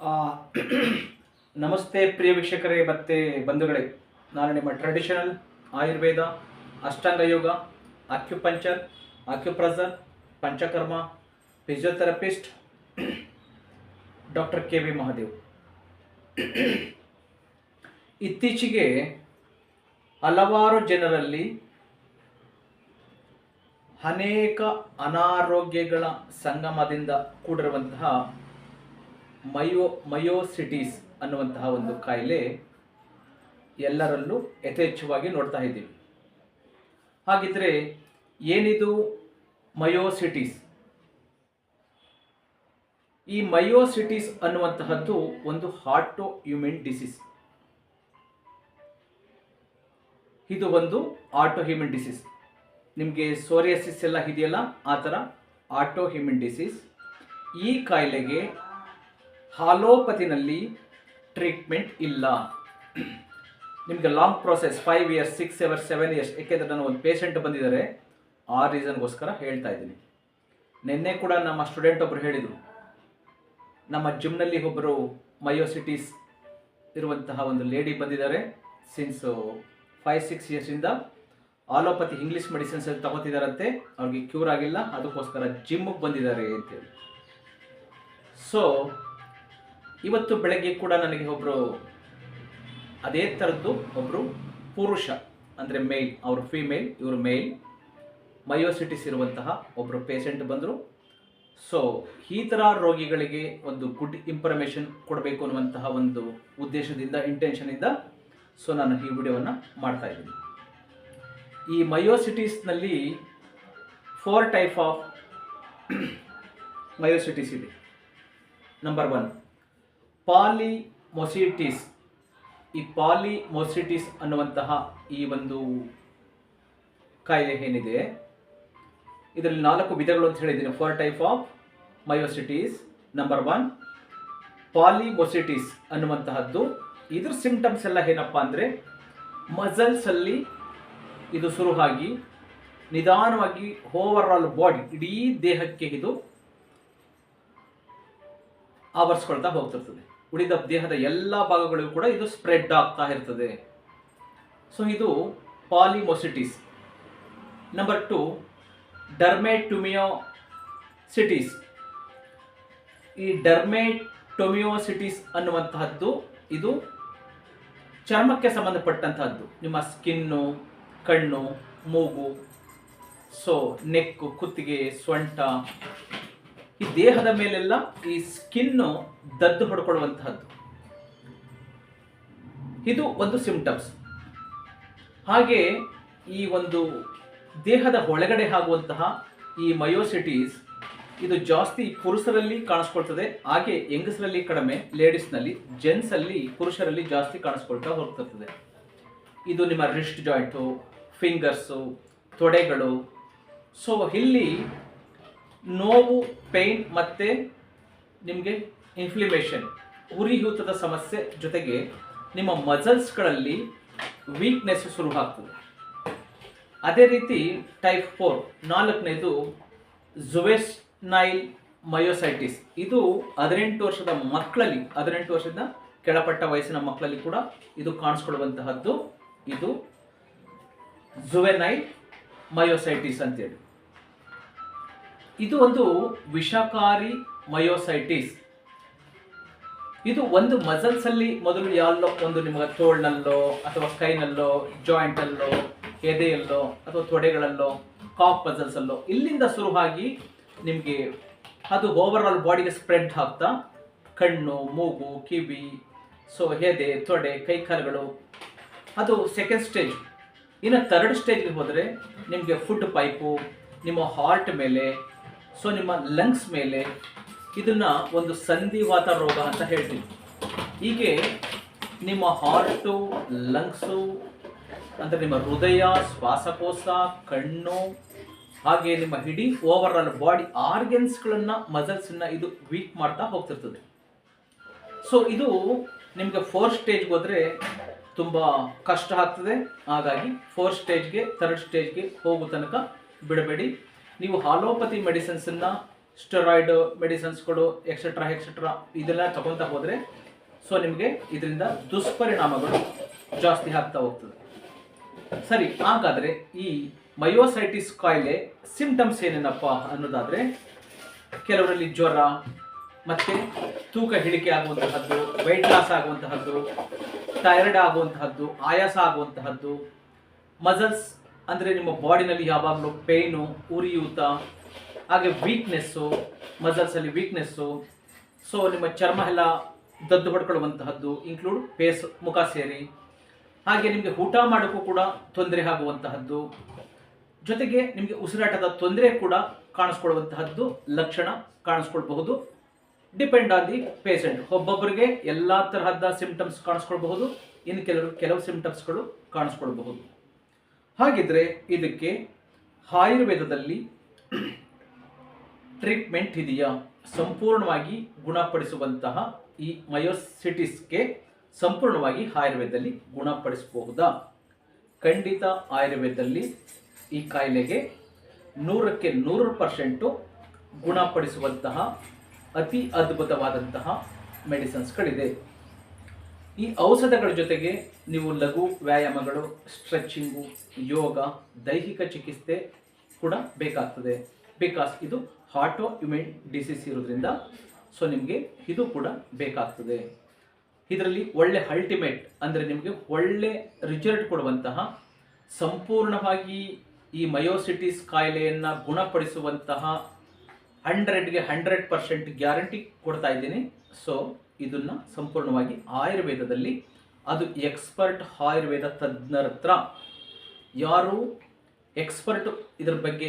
ಆ, ನಮಸ್ತೆ ಪ್ರಿಯ ವೀಕ್ಷಕರೇ ಮತ್ತೆ ಬಂಧುಗಳೇ, ನಾನು ನಿಮ್ಮ traditional Ayurveda, Ashtanga yoga, acupuncture, acupressure, panchakarma, physiotherapist doctor K V. Mahadev. ಇತ್ತೀಚೆಗೆ ಹಲವಾರು ಜನರಲ್ಲಿ ಅನೇಕ ಅನಾರೋಗ್ಯಗಳ ಸಂಗಮದಿಂದ ಕೂಡಿರುವಂತಹ ಮಯೋಸಿಟಿಸ್ ಅನ್ನುವಂತಹ ಒಂದು ಕಾಯಿಲೆ ಎಲ್ಲರಲ್ಲೂ ಯಥೇಚ್ಛವಾಗಿ ನೋಡ್ತಾ ಇದ್ದೀವಿ. ಹಾಗಿದ್ರೆ ಏನಿದು ಮಯೋಸಿಟಿಸ್? ಈ ಮಯೋಸಿಟಿಸ್ ಅನ್ನುವಂತಹದ್ದು ಒಂದು ಆಟೋ ಇಮ್ಯೂನ್ ಡಿಸೀಸ್. ಇದು ಒಂದು ಆಟೋ ಇಮ್ಯೂನ್ ಡಿಸೀಸ್. ನಿಮಗೆ ಸೋರಿಯಾಸಿಸ್ ಎಲ್ಲ ಇದೆಯಲ್ಲ, ಆ ಥರ ಆಟೋ ಇಮ್ಯೂನ್ ಡಿಸೀಸ್. ಈ ಕಾಯಿಲೆಗೆ ಹಾಲೋಪತಿನಲ್ಲಿ ಟ್ರೀಟ್ಮೆಂಟ್ ಇಲ್ಲ. ನಿಮಗೆ long process, 5 years, 6 years, 7 years. ಏಕೆಂದರೆ ನಾನು ಒಂದು ಪೇಷಂಟ್ ಬಂದಿದ್ದಾರೆ, ಆ ರೀಸನ್ಗೋಸ್ಕರ ಹೇಳ್ತಾ ಇದ್ದೀನಿ. ನಿನ್ನೆ ಕೂಡ ನಮ್ಮ ಸ್ಟೂಡೆಂಟ್ ಒಬ್ಬರು ಹೇಳಿದರು, ನಮ್ಮ ಜಿಮ್ನಲ್ಲಿ ಒಬ್ಬರು ಮಯೋಸಿಟಿಸ್ ಇರುವಂತಹ ಒಂದು ಲೇಡಿ ಬಂದಿದ್ದಾರೆ. ಸಿನ್ಸ್ 5-6 ಇಯರ್ಸಿಂದ ಆಲೋಪತಿ ಇಂಗ್ಲೀಷ್ ಮೆಡಿಸಿನ್ಸ್ ತಗೋತಿದ್ದಾರಂತೆ, ಅವ್ರಿಗೆ ಕ್ಯೂರ್ ಆಗಿಲ್ಲ, ಅದಕ್ಕೋಸ್ಕರ ಜಿಮ್ಗೆ ಬಂದಿದ್ದಾರೆ ಅಂತೇಳಿ. ಸೊ ಇವತ್ತು ಬೆಳಗ್ಗೆ ಕೂಡ ನನಗೆ ಒಬ್ಬರು ಅದೇ ಥರದ್ದು ಒಬ್ಬರು ಪುರುಷ, ಅಂದರೆ ಮೇಲ್, ಅವರು ಫೀಮೇಲ್, ಇವರು ಮೇಲ್, ಮಯೋಸಿಟಿಸ್ ಇರುವಂತಹ ಒಬ್ಬರು ಪೇಷಂಟ್ ಬಂದರು. ಸೊ ಈ ಥರ ರೋಗಿಗಳಿಗೆ ಒಂದು ಗುಡ್ ಇನ್ಫಾರ್ಮೇಷನ್ ಕೊಡಬೇಕು ಅನ್ನುವಂತಹ ಒಂದು ಉದ್ದೇಶದಿಂದ, ಇಂಟೆನ್ಷನಿಂದ ಸೊ ನಾನು ಈ ವಿಡಿಯೋವನ್ನು ಮಾಡ್ತಾ ಇದ್ದೀನಿ. ಈ ಮಯೋಸಿಟಿಸ್ನಲ್ಲಿ 4 ಟೈಪ್ ಆಫ್ ಮಯೋಸಿಟಿಸ್ ಇದೆ. ನಂಬರ್ 1 ಪಾಲಿಮೊಸಿಟಿಸ್. ಈ ಪಾಲಿಮೊಸಿಟಿಸ್ ಅನ್ನುವಂತಹ ಈ ಒಂದು ಕಾಯಿಲೆ ಏನಿದೆ, ಇದರಲ್ಲಿ 4 ವಿಧಗಳು ಅಂತ ಹೇಳಿದ್ದೀನಿ. 4 ಟೈಪ್ ಆಫ್ ಮಯೋಸಿಟಿಸ್. ನಂಬರ್ 1 ಪಾಲಿಮೊಸಿಟಿಸ್ ಅನ್ನುವಂತಹದ್ದು. ಇದ್ರ ಸಿಂಪ್ಟಮ್ಸ್ ಎಲ್ಲ ಏನಪ್ಪ ಅಂದರೆ, ಮಸಲ್ಸಲ್ಲಿ ಇದು ಶುರುವಾಗಿ ನಿಧಾನವಾಗಿ ಓವರ್ ಆಲ್ ಬಾಡಿ, ಇಡೀ ದೇಹಕ್ಕೆ ಇದು ಆವರಿಸ್ಕೊಳ್ತಾ ಹೋಗ್ತಿರ್ತದೆ. ಉಳಿದ ದೇಹದ ಎಲ್ಲ ಭಾಗಗಳಿಗೂ ಕೂಡ ಇದು ಸ್ಪ್ರೆಡ್ ಆಗ್ತಾ ಇರ್ತದೆ. ಸೊ ಇದು ಪಾಲಿಮೊಸಿಟಿಸ್. ನಂಬರ್ 2 ಡರ್ಮೆಟೊಮಿಯೋಸಿಟಿಸ್. ಈ ಡರ್ಮೆಟೊಮಿಯೋಸಿಟಿಸ್ ಅನ್ನುವಂತಹದ್ದು ಇದು ಚರ್ಮಕ್ಕೆ ಸಂಬಂಧಪಟ್ಟಂತಹದ್ದು. ನಿಮ್ಮ ಸ್ಕಿನ್ನು, ಕಣ್ಣು, ಮೂಗು, ಸೊ ನೆಕ್ಕು, ಕುತ್ತಿಗೆ, ಸೊಂಟ, ಈ ದೇಹದ ಮೇಲೆಲ್ಲ ಈ ಸ್ಕಿನ್ನು ದದ್ದು ಹೊಡ್ಕೊಳ್ಳುವಂತಹದ್ದು. ಇದು ಒಂದು ಸಿಂಪ್ಟಮ್ಸ್. ಹಾಗೆ ಈ ಒಂದು ದೇಹದ ಒಳಗಡೆ ಆಗುವಂತಹ ಈ ಮಯೋಸಿಟಿಸ್ ಇದು ಜಾಸ್ತಿ ಪುರುಷರಲ್ಲಿ ಕಾಣಿಸ್ಕೊಳ್ತದೆ. ಹಾಗೆ ಹೆಂಗಸರಲ್ಲಿ ಕಡಿಮೆ, ಲೇಡೀಸ್ನಲ್ಲಿ, ಜೆಂಟ್ಸಲ್ಲಿ, ಪುರುಷರಲ್ಲಿ ಜಾಸ್ತಿ ಕಾಣಿಸ್ಕೊಳ್ತಾ ಹೋಗ್ತಿರ್ತದೆ. ಇದು ನಿಮ್ಮ ರಿಸ್ಟ್ ಜಾಯಿಂಟು, ಫಿಂಗರ್ಸು, ತೊಡೆಗಳು. ಸೊ ಇಲ್ಲಿ ನೋವು, ಪೇಯ್ನ್ ಮತ್ತು ನಿಮಗೆ ಇನ್ಫ್ಲಿಮೇಷನ್, ಉರಿಯೂತದ ಸಮಸ್ಯೆ, ಜೊತೆಗೆ ನಿಮ್ಮ ಮಸಲ್ಸ್ಗಳಲ್ಲಿ ವೀಕ್ನೆಸ್ ಶುರು ಆಗ್ತದೆ. ಅದೇ ರೀತಿ ಟೈಪ್ 4, 4ನೇದು ಜುವೆನೈಲ್ ಮಯೋಸೈಟಿಸ್. ಇದು 18 ವರ್ಷದ ಮಕ್ಕಳಲ್ಲಿ, 18 ವರ್ಷದ ಕೆಳಪಟ್ಟ ವಯಸ್ಸಿನ ಮಕ್ಕಳಲ್ಲಿ ಕೂಡ ಇದು ಕಾಣಿಸ್ಕೊಳ್ಳುವಂತಹದ್ದು. ಇದು ಜುವೆನೈಲ್ ಮಯೋಸೈಟಿಸ್ ಅಂತೇಳಿ. ಇದು ಒಂದು ವಿಷಕಾರಿ ಮಯೋಸೈಟಿಸ್. ಇದು ಒಂದು ಮಸಲ್ಸಲ್ಲಿ ಮೊದಲು ಯಾಲ್ಲೋ ಒಂದು ನಿಮಗೆ ತೋಳ್ನಲ್ಲೋ ಅಥವಾ ಕೈನಲ್ಲೋ, ಜಾಯಿಂಟಲ್ಲೋ, ಎದೆಯಲ್ಲೋ ಅಥವಾ ತೊಡೆಗಳಲ್ಲೋ, ಕಾಫ್ ಮಸಲ್ಸಲ್ಲೋ ಇಲ್ಲಿಂದ ಶುರುವಾಗಿ ನಿಮಗೆ ಅದು ಓವರ್ ಆಲ್ ಬಾಡಿಗೆ ಸ್ಪ್ರೆಡ್ ಆಗ್ತಾ ಕಣ್ಣು, ಮೂಗು, ಕಿವಿ, ಸೊ ಎದೆ, ತೊಡೆ, ಕೈಕಾಲುಗಳು, ಅದು ಸೆಕೆಂಡ್ ಸ್ಟೇಜ್. ಇನ್ನು 3rd ಸ್ಟೇಜ್ಗೆ ಹೋದರೆ ನಿಮಗೆ ಫುಡ್ ಪೈಪು, ನಿಮ್ಮ ಹಾರ್ಟ್ ಮೇಲೆ, ಸೊ ನಿಮ್ಮ ಲಂಗ್ಸ್ ಮೇಲೆ, ಇದನ್ನ ಒಂದು ಸಂಧಿವಾತ ರೋಗ ಅಂತ ಹೇಳ್ತೀವಿ. ಹೀಗೆ ನಿಮ್ಮ ಹಾರ್ಟು, ಲಂಗ್ಸು, ಅಂದರೆ ನಿಮ್ಮ ಹೃದಯ, ಶ್ವಾಸಕೋಶ, ಕಣ್ಣು, ಹಾಗೆ ನಿಮ್ಮ ಇಡೀ ಓವರ್ ಆಲ್ ಬಾಡಿ ಆರ್ಗನ್ಸ್ಗಳನ್ನು, ಮಸಲ್ಸನ್ನ ಇದು ವೀಕ್ ಮಾಡ್ತಾ ಹೋಗ್ತಿರ್ತದೆ. ಸೊ ಇದು ನಿಮಗೆ 4th ಸ್ಟೇಜ್ಗೆ ಹೋದರೆ ತುಂಬ ಕಷ್ಟ ಆಗ್ತದೆ. ಹಾಗಾಗಿ 4th ಸ್ಟೇಜ್ಗೆ, 3rd ಸ್ಟೇಜ್ಗೆ ಹೋಗೋ ತನಕ ಬಿಡಬೇಡಿ. ನೀವು ಹಾಲೋಪತಿ ಮೆಡಿಸಿನ್ಸನ್ನು ಸ್ಟೆರಾಯ್ಡ್ ಮೆಡಿಸಿನ್ಸ್ಗಳು ಎಕ್ಸೆಟ್ರಾ ಇದೆಲ್ಲ ತಗೊತಾ ಹೋದರೆ ಸೊ ನಿಮಗೆ ಇದರಿಂದ ದುಷ್ಪರಿಣಾಮಗಳು ಜಾಸ್ತಿ ಆಗ್ತಾ ಹೋಗ್ತದೆ. ಸರಿ, ಹಾಗಾದರೆ ಈ ಮಯೋಸೈಟಿಸ್ ಕಾಯಿಲೆ ಸಿಂಪ್ಟಮ್ಸ್ ಏನೇನಪ್ಪ ಅನ್ನೋದಾದರೆ, ಕೆಲವರಲ್ಲಿ ಜ್ವರ, ಮತ್ತು ತೂಕ ಇಳಿಕೆ ಆಗುವಂತಹದ್ದು, ವೆಯ್ಟ್ ಲಾಸ್ ಆಗುವಂತಹದ್ದು, ಟೈರ್ಡ್ ಆಗುವಂತಹದ್ದು, ಆಯಾಸ ಆಗುವಂತಹದ್ದು, ಮಸಲ್ಸ್ ಅಂದರೆ ನಿಮ್ಮ ಬಾಡಿನಲ್ಲಿ ಯಾವಾಗಲೂ ಪೇಯ್ನು, ಉರಿಯೂತ, ಹಾಗೆ ವೀಕ್ನೆಸ್ಸು, ಮಸಲ್ಸಲ್ಲಿ ವೀಕ್ನೆಸ್ಸು, ಸೊ ನಿಮ್ಮ ಚರ್ಮ ಎಲ್ಲ ದದ್ದು ಪಡ್ಕೊಳ್ಳುವಂತಹದ್ದು, ಇನ್ಕ್ಲೂಡ್ ಫೇಸ್, ಮುಖ ಸೇರಿ, ಹಾಗೆ ನಿಮಗೆ ಊಟ ಮಾಡೋಕ್ಕೂ ಕೂಡ ತೊಂದರೆ ಆಗುವಂತಹದ್ದು, ಜೊತೆಗೆ ನಿಮಗೆ ಉಸಿರಾಟದ ತೊಂದರೆ ಕೂಡ ಕಾಣಿಸ್ಕೊಳ್ಳುವಂತಹದ್ದು ಲಕ್ಷಣ ಕಾಣಿಸ್ಕೊಳ್ಬಹುದು. Depend on the patient. ಒಬ್ಬೊಬ್ಬರಿಗೆ ಎಲ್ಲ ತರಹದ ಸಿಂಪ್ಟಮ್ಸ್ ಕಾಣಿಸ್ಕೊಳ್ಬಹುದು, ಇನ್ನು ಕೆಲವು ಸಿಂಪ್ಟಮ್ಸ್ಗಳು ಕಾಣಿಸ್ಕೊಳ್ಬಹುದು. ಹಾಗಿದ್ರೆ ಇದಕ್ಕೆ ಆಯುರ್ವೇದದಲ್ಲಿ ಟ್ರೀಟ್ಮೆಂಟ್ ಇದೆಯಾ? ಸಂಪೂರ್ಣವಾಗಿ ಗುಣಪಡಿಸುವಂತಹ ಈ ಮಯೋಸಿಟಿಸ್ಗೆ ಸಂಪೂರ್ಣವಾಗಿ ಆಯುರ್ವೇದದಲ್ಲಿ ಗುಣಪಡಿಸಬಹುದಾ? ಖಂಡಿತ ಆಯುರ್ವೇದದಲ್ಲಿ ಈ ಕಾಯಿಲೆಗೆ 100ಕ್ಕೆ 100% ಗುಣಪಡಿಸುವಂತಹ ಅತಿ ಅದ್ಭುತವಾದಂತಹ ಮೆಡಿಸಿನ್ಸ್ಗಳಿದೆ. ಈ ಔಷಧಗಳ ಜೊತೆಗೆ ನೀವು ಲಘು ವ್ಯಾಯಾಮಗಳು, ಸ್ಟ್ರೆಚಿಂಗು, ಯೋಗ, ದೈಹಿಕ ಚಿಕಿತ್ಸೆ ಕೂಡ ಬೇಕಾಗ್ತದೆ. ಬಿಕಾಸ್ ಇದು ಆಟೋ ಇಮ್ಯೂನ್ ಡಿಸೀಸ್ ಇರೋದ್ರಿಂದ ಸೊ ನಿಮಗೆ ಇದು ಕೂಡ ಬೇಕಾಗ್ತದೆ. ಇದರಲ್ಲಿ ಒಳ್ಳೆ ಅಲ್ಟಿಮೇಟ್ ಅಂದರೆ ನಿಮಗೆ ಒಳ್ಳೆ ರಿಸಲ್ಟ್ ಕೊಡುವಂತಹ, ಸಂಪೂರ್ಣವಾಗಿ ಈ ಮಯೋಸಿಟಿಸ್ ಕಾಯಿಲೆಯನ್ನು ಗುಣಪಡಿಸುವಂತಹ 100ಗೆ 100% ಗ್ಯಾರಂಟಿ ಕೊಡ್ತಾ ಇದ್ದೀನಿ. ಸೊ ಇದನ್ನು ಸಂಪೂರ್ಣವಾಗಿ ಆಯುರ್ವೇದದಲ್ಲಿ, ಅದು ಎಕ್ಸ್ಪರ್ಟ್ ಆಯುರ್ವೇದ ತಜ್ಞರ ಹತ್ರ, ಯಾರು ಎಕ್ಸ್ಪರ್ಟ್ ಇದರ ಬಗ್ಗೆ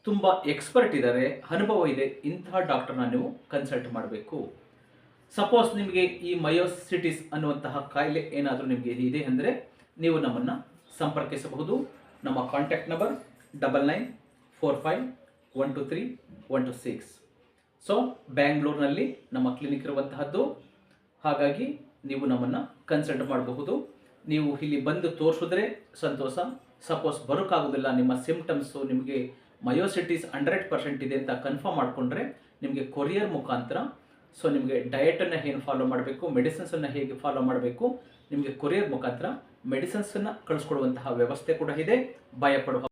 ತುಂಬ ಎಕ್ಸ್ಪರ್ಟ್ ಇದ್ದಾರೆ, ಅನುಭವ ಇದೆ, ಇಂತಹ ಡಾಕ್ಟರ್ನ ನೀವು ಕನ್ಸಲ್ಟ್ ಮಾಡಬೇಕು. ಸಪೋಸ್ ನಿಮಗೆ ಈ ಮಯೋಸಿಟಿಸ್ ಅನ್ನುವಂತಹ ಕಾಯಿಲೆ ಏನಾದರೂ ನಿಮಗೆ ಇದೆ ಅಂದರೆ ನೀವು ನಮ್ಮನ್ನು ಸಂಪರ್ಕಿಸಬಹುದು. ನಮ್ಮ ಕಾಂಟ್ಯಾಕ್ಟ್ ನಂಬರ್ 9945123126. ಸೊ ಬ್ಯಾಂಗ್ಳೂರಿನಲ್ಲಿ ನಮ್ಮ ಕ್ಲಿನಿಕ್ ಇರುವಂತಹದ್ದು. ಹಾಗಾಗಿ ನೀವು ನಮ್ಮನ್ನು ಕನ್ಸಲ್ಟ್ ಮಾಡಬಹುದು. ನೀವು ಇಲ್ಲಿ ಬಂದು ತೋರಿಸಿದ್ರೆ ಸಂತೋಷ. ಸಪೋಸ್ ಬರೋಕ್ಕಾಗೋದಿಲ್ಲ, ನಿಮ್ಮ ಸಿಂಪ್ಟಮ್ಸು ನಿಮಗೆ ಮಯೋಸಿಟಿಸ್ 100% ಇದೆ ಅಂತ ಕನ್ಫರ್ಮ್ ಮಾಡಿಕೊಂಡ್ರೆ ನಿಮಗೆ ಕೊರಿಯರ್ ಮುಖಾಂತರ, ಸೊ ನಿಮಗೆ ಡಯಟನ್ನು ಏನು ಫಾಲೋ ಮಾಡಬೇಕು, ಮೆಡಿಸಿನ್ಸನ್ನು ಹೇಗೆ ಫಾಲೋ ಮಾಡಬೇಕು, ನಿಮಗೆ ಕೊರಿಯರ್ ಮುಖಾಂತರ ಮೆಡಿಸಿನ್ಸನ್ನು ಕಳಿಸ್ಕೊಡುವಂತಹ ವ್ಯವಸ್ಥೆ ಕೂಡ ಇದೆ. ಭಯಪಡುವ